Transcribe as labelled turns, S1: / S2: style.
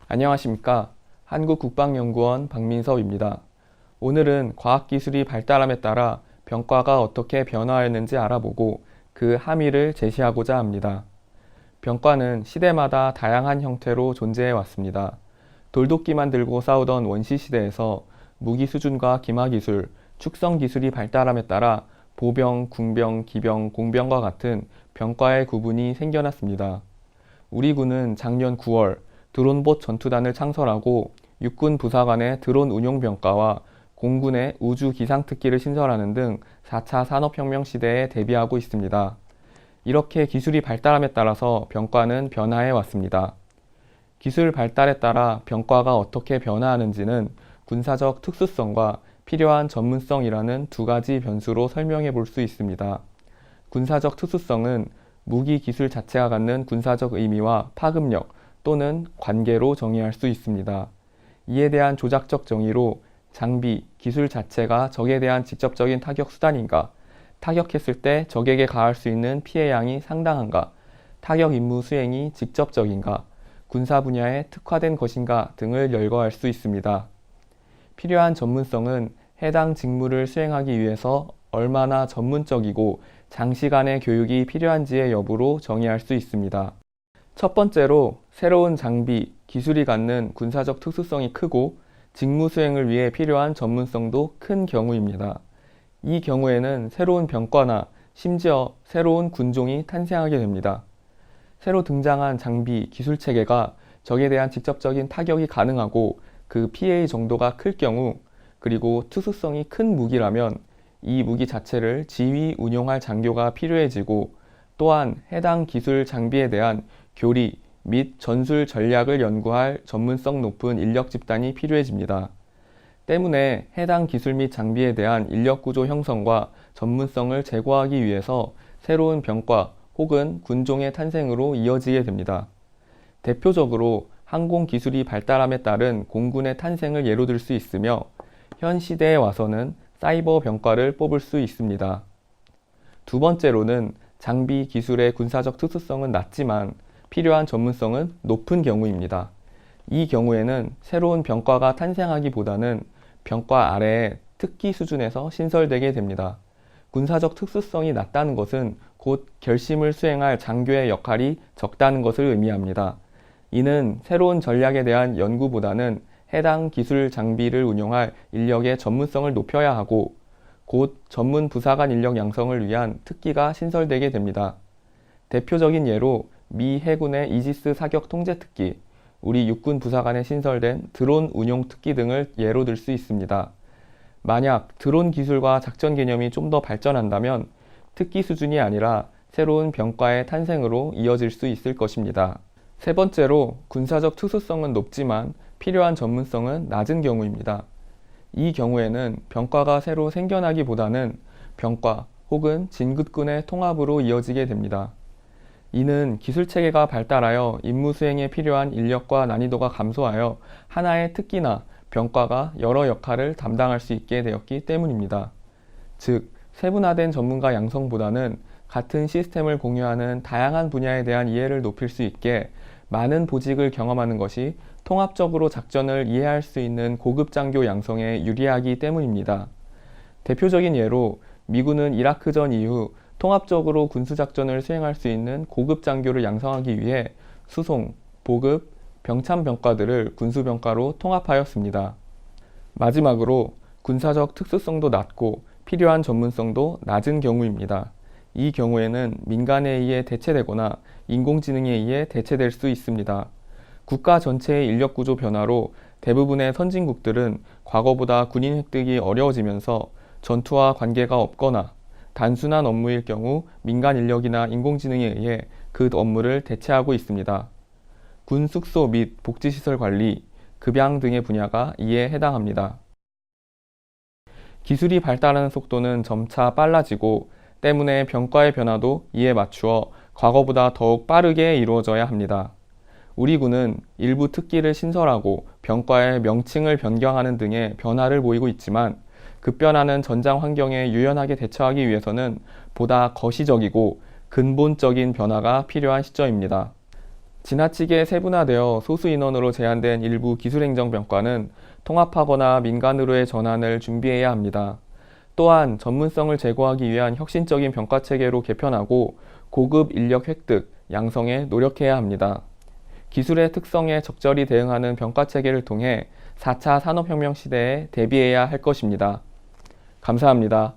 S1: 안녕하십니까. 한국국방연구원 박민섭입니다. 오늘은 과학기술이 발달함에 따라 병과가 어떻게 변화했는지 알아보고 그 함의를 제시하고자 합니다. 병과는 시대마다 다양한 형태로 존재해 왔습니다. 돌도끼만 들고 싸우던 원시시대에서 무기 수준과 기마기술, 축성기술이 발달함에 따라 보병, 궁병, 기병, 공병과 같은 병과의 구분이 생겨났습니다. 우리 군은 작년 9월 드론봇 전투단을 창설하고 육군 부사관의 드론 운용병과와 공군의 우주기상특기를 신설하는 등 4차 산업혁명 시대에 대비하고 있습니다. 이렇게 기술이 발달함에 따라서 병과는 변화해 왔습니다. 기술 발달에 따라 병과가 어떻게 변화하는지는 군사적 특수성과 필요한 전문성이라는 두 가지 변수로 설명해 볼 수 있습니다. 군사적 특수성은 무기 기술 자체가 갖는 군사적 의미와 파급력 또는 관계로 정의할 수 있습니다. 이에 대한 조작적 정의로 장비, 기술 자체가 적에 대한 직접적인 타격 수단인가, 타격했을 때 적에게 가할 수 있는 피해 양이 상당한가, 타격 임무 수행이 직접적인가, 군사 분야에 특화된 것인가 등을 열거할 수 있습니다. 필요한 전문성은 해당 직무를 수행하기 위해서 얼마나 전문적이고 장시간의 교육이 필요한지의 여부로 정의할 수 있습니다. 첫 번째로 새로운 장비, 기술이 갖는 군사적 특수성이 크고 직무 수행을 위해 필요한 전문성도 큰 경우입니다. 이 경우에는 새로운 병과나 심지어 새로운 군종이 탄생하게 됩니다. 새로 등장한 장비, 기술 체계가 적에 대한 직접적인 타격이 가능하고 그 피해의 정도가 클 경우, 그리고 특수성이 큰 무기라면 이 무기 자체를 지휘, 운용할 장교가 필요해지고, 또한 해당 기술 장비에 대한 교리 및 전술 전략을 연구할 전문성 높은 인력 집단이 필요해집니다. 때문에 해당 기술 및 장비에 대한 인력 구조 형성과 전문성을 제고하기 위해서 새로운 병과 혹은 군종의 탄생으로 이어지게 됩니다. 대표적으로 항공 기술이 발달함에 따른 공군의 탄생을 예로 들 수 있으며, 현 시대에 와서는 사이버 병과를 뽑을 수 있습니다. 두 번째로는 장비 기술의 군사적 특수성은 낮지만 필요한 전문성은 높은 경우입니다. 이 경우에는 새로운 병과가 탄생하기보다는 병과 아래에 특기 수준에서 신설되게 됩니다. 군사적 특수성이 낮다는 것은 곧 결심을 수행할 장교의 역할이 적다는 것을 의미합니다. 이는 새로운 전략에 대한 연구보다는 해당 기술 장비를 운용할 인력의 전문성을 높여야 하고, 곧 전문 부사관 인력 양성을 위한 특기가 신설되게 됩니다. 대표적인 예로 미 해군의 이지스 사격 통제 특기, 우리 육군 부사관에 신설된 드론 운용 특기 등을 예로 들 수 있습니다. 만약 드론 기술과 작전 개념이 좀 더 발전한다면 특기 수준이 아니라 새로운 병과의 탄생으로 이어질 수 있을 것입니다. 세 번째로 군사적 특수성은 높지만 필요한 전문성은 낮은 경우입니다. 이 경우에는 병과가 새로 생겨나기보다는 병과 혹은 진급군의 통합으로 이어지게 됩니다. 이는 기술체계가 발달하여 임무 수행에 필요한 인력과 난이도가 감소하여 하나의 특기나 병과가 여러 역할을 담당할 수 있게 되었기 때문입니다. 즉, 세분화된 전문가 양성보다는 같은 시스템을 공유하는 다양한 분야에 대한 이해를 높일 수 있게 많은 보직을 경험하는 것이 통합적으로 작전을 이해할 수 있는 고급 장교 양성에 유리하기 때문입니다. 대표적인 예로 미군은 이라크전 이후 통합적으로 군수작전을 수행할 수 있는 고급 장교를 양성하기 위해 수송, 보급, 병참병과들을 군수병과로 통합하였습니다. 마지막으로 군사적 특수성도 낮고 필요한 전문성도 낮은 경우입니다. 이 경우에는 민간에 의해 대체되거나 인공지능에 의해 대체될 수 있습니다. 국가 전체의 인력구조 변화로 대부분의 선진국들은 과거보다 군인 획득이 어려워지면서 전투와 관계가 없거나 단순한 업무일 경우 민간 인력이나 인공지능에 의해 그 업무를 대체하고 있습니다. 군 숙소 및 복지시설 관리, 급양 등의 분야가 이에 해당합니다. 기술이 발달하는 속도는 점차 빨라지고 때문에 병과의 변화도 이에 맞추어 과거보다 더욱 빠르게 이루어져야 합니다. 우리 군은 일부 특기를 신설하고 병과의 명칭을 변경하는 등의 변화를 보이고 있지만 급변하는 전장 환경에 유연하게 대처하기 위해서는 보다 거시적이고 근본적인 변화가 필요한 시점입니다. 지나치게 세분화되어 소수 인원으로 제한된 일부 기술행정병과는 통합하거나 민간으로의 전환을 준비해야 합니다. 또한 전문성을 제고하기 위한 혁신적인 병과체계로 개편하고 고급 인력 획득, 양성에 노력해야 합니다. 기술의 특성에 적절히 대응하는 병과체계를 통해 4차 산업혁명 시대에 대비해야 할 것입니다. 감사합니다.